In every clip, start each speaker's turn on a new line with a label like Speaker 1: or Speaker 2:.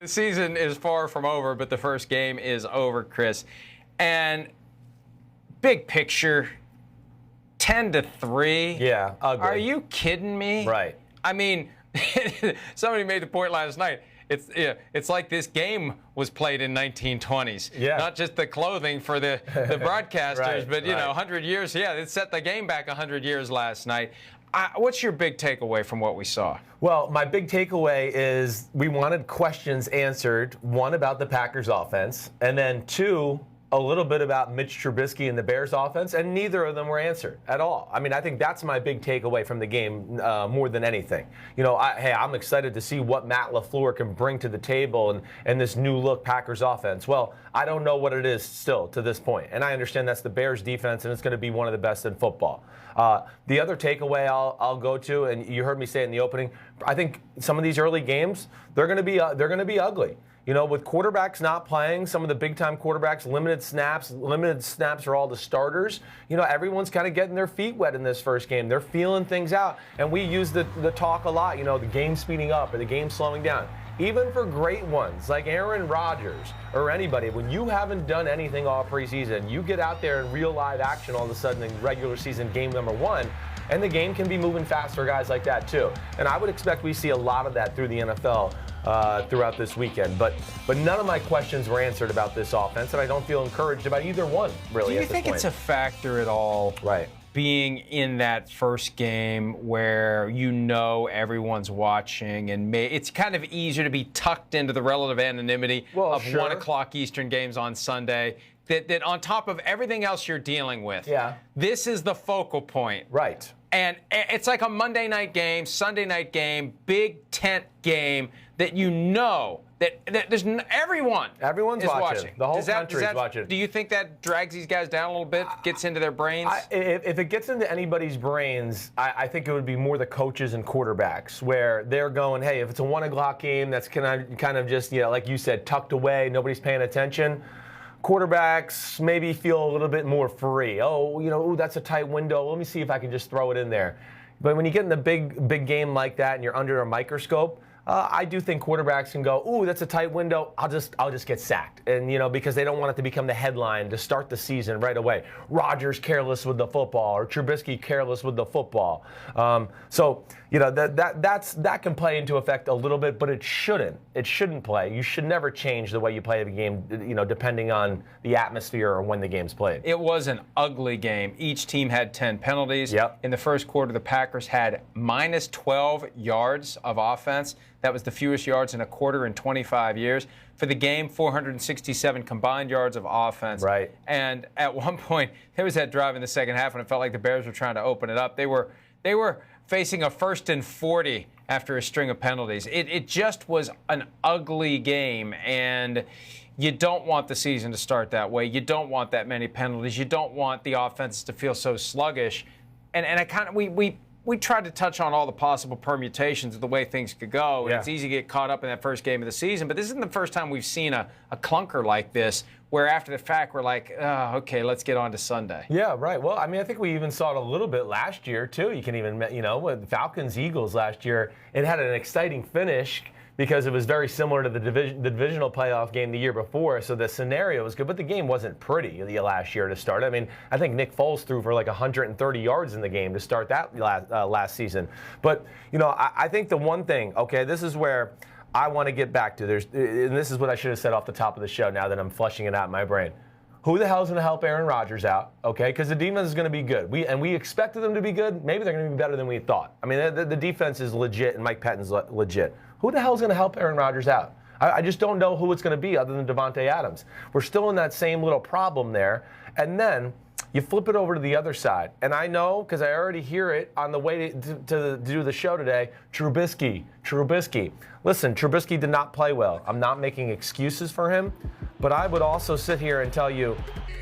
Speaker 1: The season is far from over, but the first game is over, Chris. And big picture, 10-3.
Speaker 2: Yeah, ugly.
Speaker 1: Are you kidding me?
Speaker 2: Right.
Speaker 1: I mean, somebody made the point last night. It's like this game was played in 1920s.
Speaker 2: Yeah.
Speaker 1: Not just the clothing for the broadcasters,
Speaker 2: Right,
Speaker 1: but, 100 years. Yeah, it set the game back 100 years last night. What's your big takeaway from what we saw?
Speaker 2: Well, my big takeaway is we wanted questions answered, one about the Packers offense, and then two, a little bit about Mitch Trubisky and the Bears offense, and neither of them were answered at all. I mean, I think that's my big takeaway from the game more than anything. I'm excited to see what Matt LaFleur can bring to the table and this new look Packers offense. Well, I don't know what it is still to this point, and I understand that's the Bears defense, and it's going to be one of the best in football. The other takeaway I'll go to, and you heard me say it in the opening, I think some of these early games, they're going to be ugly. With quarterbacks not playing, some of the big-time quarterbacks, limited snaps for all the starters, everyone's kind of getting their feet wet in this first game. They're feeling things out. And we use the talk a lot, the game speeding up or the game slowing down. Even for great ones like Aaron Rodgers or anybody, when you haven't done anything all preseason, you get out there in real live action all of a sudden in regular season game number one, and the game can be moving fast for guys like that too. And I would expect we see a lot of that through the NFL throughout this weekend. But none of my questions were answered about this offense, and I don't feel encouraged about either one, really,
Speaker 1: Do you
Speaker 2: at this
Speaker 1: think
Speaker 2: point.
Speaker 1: it's a factor at all?
Speaker 2: Right.
Speaker 1: Being in that first game where everyone's watching, and it's kind of easier to be tucked into the relative anonymity of 1 o'clock Eastern games on Sunday, that on top of everything else you're dealing with, this is the focal point.
Speaker 2: Right.
Speaker 1: And it's like a Monday night game, Sunday night game, big tent game that that there's everyone's
Speaker 2: watching. The whole country's watching.
Speaker 1: Do you think that drags these guys down a little bit, gets into their brains?
Speaker 2: If it gets into anybody's brains, I think it would be more the coaches and quarterbacks, where they're going, hey, if it's a 1 o'clock game that's kind of just, like you said, tucked away, nobody's paying attention. Quarterbacks maybe feel a little bit more free. Oh, that's a tight window. Let me see if I can just throw it in there. But when you get in a big game like that and you're under a microscope, I do think quarterbacks can go, ooh, that's a tight window. I'll just get sacked. And, because they don't want it to become the headline to start the season right away. Rodgers careless with the football, or Trubisky careless with the football. That can play into effect a little bit, but it shouldn't. It shouldn't play. You should never change the way you play the game, depending on the atmosphere or when the game's played.
Speaker 1: It was an ugly game. Each team had 10 penalties.
Speaker 2: Yep.
Speaker 1: In the first quarter, the Packers had minus 12 yards of offense. That was the fewest yards in a quarter in 25 years. For the game, 467 combined yards of offense.
Speaker 2: Right.
Speaker 1: And at one point, there was that drive in the second half when it felt like the Bears were trying to open it up. They were facing a 1st and 40 after a string of penalties. It just was an ugly game, and you don't want the season to start that way. You don't want that many penalties. You don't want the offense to feel so sluggish. And we tried to touch on all the possible permutations of the way things could go. And it's easy to get caught up in that first game of the season. But this isn't the first time we've seen a clunker like this, where after the fact we're like, okay, let's get on to Sunday.
Speaker 2: Yeah, right. Well, I mean, I think we even saw it a little bit last year, too. You can even, with Falcons-Eagles last year, it had an exciting finish because it was very similar to the divisional playoff game the year before, so the scenario was good, but the game wasn't pretty last year to start. I mean, I think Nick Foles threw for like 130 yards in the game to start that last season. But, I think the one thing, okay, this is where I want to get back to. And this is what I should have said off the top of the show now that I'm fleshing it out in my brain. Who the hell is going to help Aaron Rodgers out, okay? Because the defense is going to be good. We expected them to be good. Maybe they're going to be better than we thought. I mean, the defense is legit, and Mike Pettine's legit. Who the hell is going to help Aaron Rodgers out? I just don't know who it's going to be other than Devontae Adams. We're still in that same little problem there. And then you flip it over to the other side. And I know, because I already hear it on the way to do the show today, Trubisky. Listen, Trubisky did not play well. I'm not making excuses for him. But I would also sit here and tell you,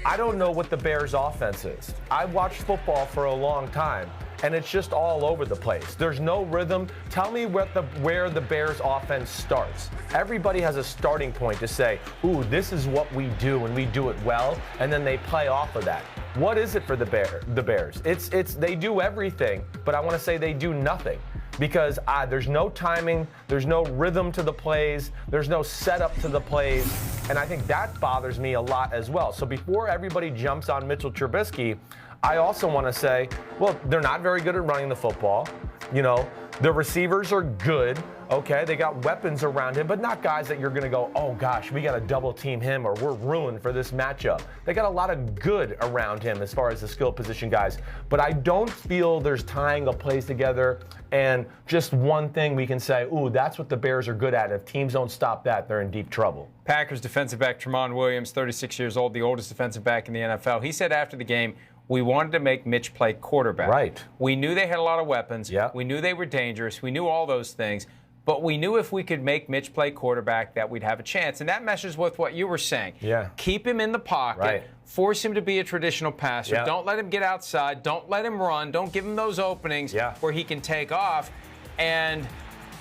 Speaker 2: I don't know what the Bears' offense is. I've watched football for a long time, and it's just all over the place. There's no rhythm. Tell me where the Bears' offense starts. Everybody has a starting point to say, ooh, this is what we do, and we do it well, and then they play off of that. What is it for the Bears? It's they do everything, but I want to say they do nothing. because there's no timing, there's no rhythm to the plays, there's no setup to the plays, and I think that bothers me a lot as well. So before everybody jumps on Mitchell Trubisky, I also want to say, well, they're not very good at running the football. You know, the receivers are good. Okay, they got weapons around him, but not guys that you're going to go, oh gosh, we got to double team him or we're ruined for this matchup. They got a lot of good around him as far as the skill position guys, but I don't feel there's tying of plays together and just one thing we can say, ooh, that's what the Bears are good at. If teams don't stop that, they're in deep trouble.
Speaker 1: Packers defensive back Tramon Williams, 36 years old, the oldest defensive back in the NFL. He said after the game, we wanted to make Mitch play quarterback.
Speaker 2: Right.
Speaker 1: We knew they had a lot of weapons.
Speaker 2: Yeah.
Speaker 1: We knew they were dangerous. We knew all those things. But we knew if we could make Mitch play quarterback that we'd have a chance. And that meshes with what you were saying.
Speaker 2: Yeah.
Speaker 1: Keep him in the pocket.
Speaker 2: Right.
Speaker 1: Force him to be a traditional passer.
Speaker 2: Yeah.
Speaker 1: Don't let him get outside. Don't let him run. Don't give him those openings where he can take off. And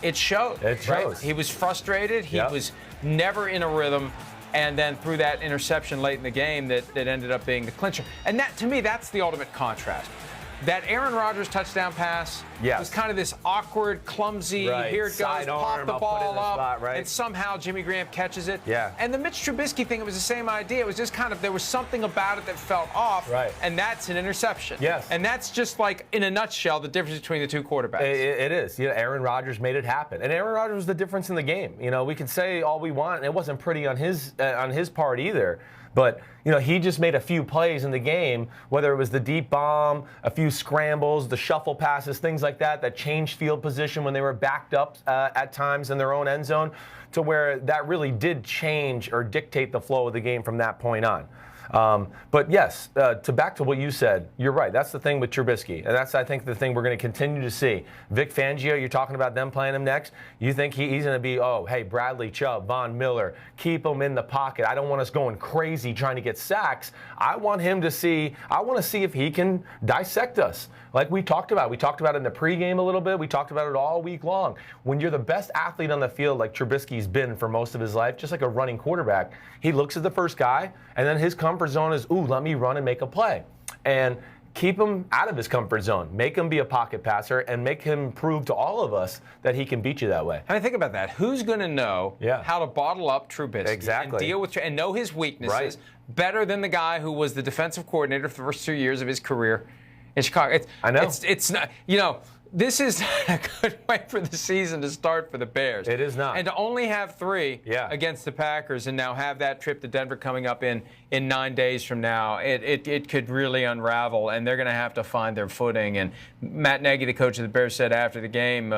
Speaker 1: it showed.
Speaker 2: It shows.
Speaker 1: Right? He was frustrated. He was never in a rhythm. And then threw that interception late in the game that ended up being the clincher. And that, to me, that's the ultimate contrast. That Aaron Rodgers touchdown pass was kind of this awkward, clumsy, here it goes, pop the ball up, and somehow Jimmy Graham catches it.
Speaker 2: Yeah.
Speaker 1: And the Mitch Trubisky thing, it was the same idea. It was just kind of, there was something about it that felt off, and that's an interception.
Speaker 2: Yes.
Speaker 1: And that's just like, in a nutshell, the difference between the two quarterbacks.
Speaker 2: It is. You know, Aaron Rodgers made it happen. And Aaron Rodgers was the difference in the game. You know, we could say all we want, and it wasn't pretty on his part either. But, you know, he just made a few plays in the game, whether it was the deep bomb, a few scrambles, the shuffle passes, things like that, that changed field position when they were backed up at times in their own end zone, to where that really did change or dictate the flow of the game from that point on. But yes, back to what you said, you're right. That's the thing with Trubisky. And that's, I think, the thing we're going to continue to see. Vic Fangio, you're talking about them playing him next. You think he's going to be, oh, hey, Bradley Chubb, Von Miller, keep him in the pocket. I don't want us going crazy trying to get sacks. I want to see if he can dissect us. Like we talked about. We talked about it in the pregame a little bit. We talked about it all week long. When you're the best athlete on the field, like Trubisky's been for most of his life, just like a running quarterback, he looks at the first guy, and then his comfort zone is, ooh, let me run and make a play. And keep him out of his comfort zone. Make him be a pocket passer and make him prove to all of us that he can beat you that way.
Speaker 1: I mean, think about that. Who's going to know how to bottle up Trubisky and deal with and know his weaknesses better than the guy who was the defensive coordinator for the first 2 years of his career in Chicago?
Speaker 2: I know.
Speaker 1: It's not, you know, this is not a good way for the season to start for the Bears.
Speaker 2: It is not.
Speaker 1: And to only have three against the Packers and now have that trip to Denver coming up in 9 days from now, it could really unravel, and they're going to have to find their footing. And Matt Nagy, the coach of the Bears, said after the game,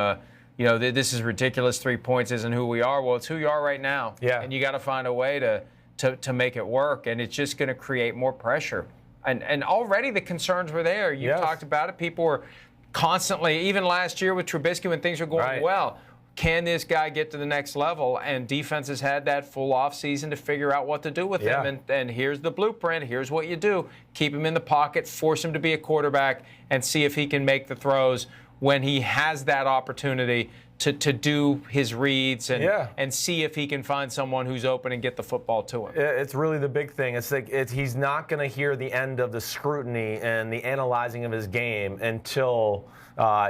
Speaker 1: you know, this is ridiculous. 3 points isn't who we are. Well, it's who you are right now.
Speaker 2: Yeah.
Speaker 1: And you got to find a way to make it work, and it's just going to create more pressure. And already the concerns were there. You talked about it. People were constantly, even last year with Trubisky when things were going well, can this guy get to the next level? And defenses had that full offseason to figure out what to do with him. And here's the blueprint. Here's what you do. Keep him in the pocket, force him to be a quarterback, and see if he can make the throws when he has that opportunity to do his reads and see if he can find someone who's open and get the football to him.
Speaker 2: It's really the big thing. It's like he's not going to hear the end of the scrutiny and the analyzing of his game until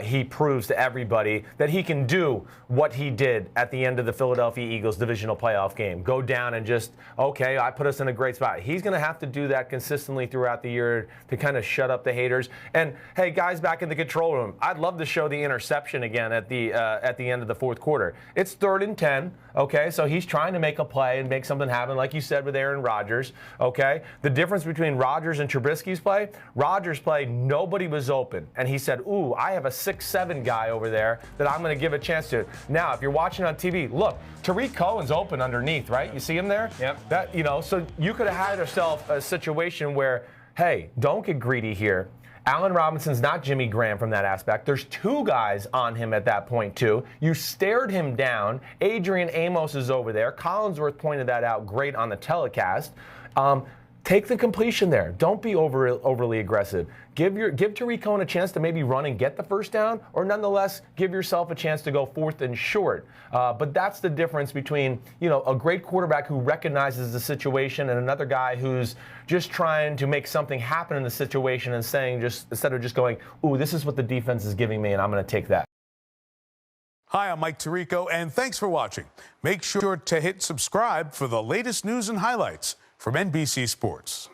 Speaker 2: he proves to everybody that he can do what he did at the end of the Philadelphia Eagles divisional playoff game. Go down and just, okay, I put us in a great spot. He's going to have to do that consistently throughout the year to kind of shut up the haters. And, hey, guys back in the control room, I'd love to show the interception again at the end of the fourth quarter. It's 3rd and 10, okay? So he's trying to make a play and make something happen, like you said with Aaron Rodgers, okay? The difference between Rodgers and Trubisky's play, Rodgers' play, nobody was open. And he said, ooh, I have a 6'7" guy over there that I'm going to give a chance to. Now, if you're watching on TV, look, Tariq Cohen's open underneath, right? You see him there?
Speaker 1: Yep.
Speaker 2: That, you know, so you could have had yourself a situation where, hey, don't get greedy here. Allen Robinson's not Jimmy Graham from that aspect. There's 2 guys on him at that point, too. You stared him down. Adrian Amos is over there. Collinsworth pointed that out great on the telecast. Take the completion there. Don't be overly aggressive. Give Tariq Cohen a chance to maybe run and get the first down, or nonetheless, give yourself a chance to go 4th and short. But that's the difference between, you know, a great quarterback who recognizes the situation and another guy who's just trying to make something happen in the situation and saying, just instead of just going, ooh, this is what the defense is giving me and I'm going to take that.
Speaker 3: Hi, I'm Mike Tirico, and thanks for watching. Make sure to hit subscribe for the latest news and highlights from NBC Sports.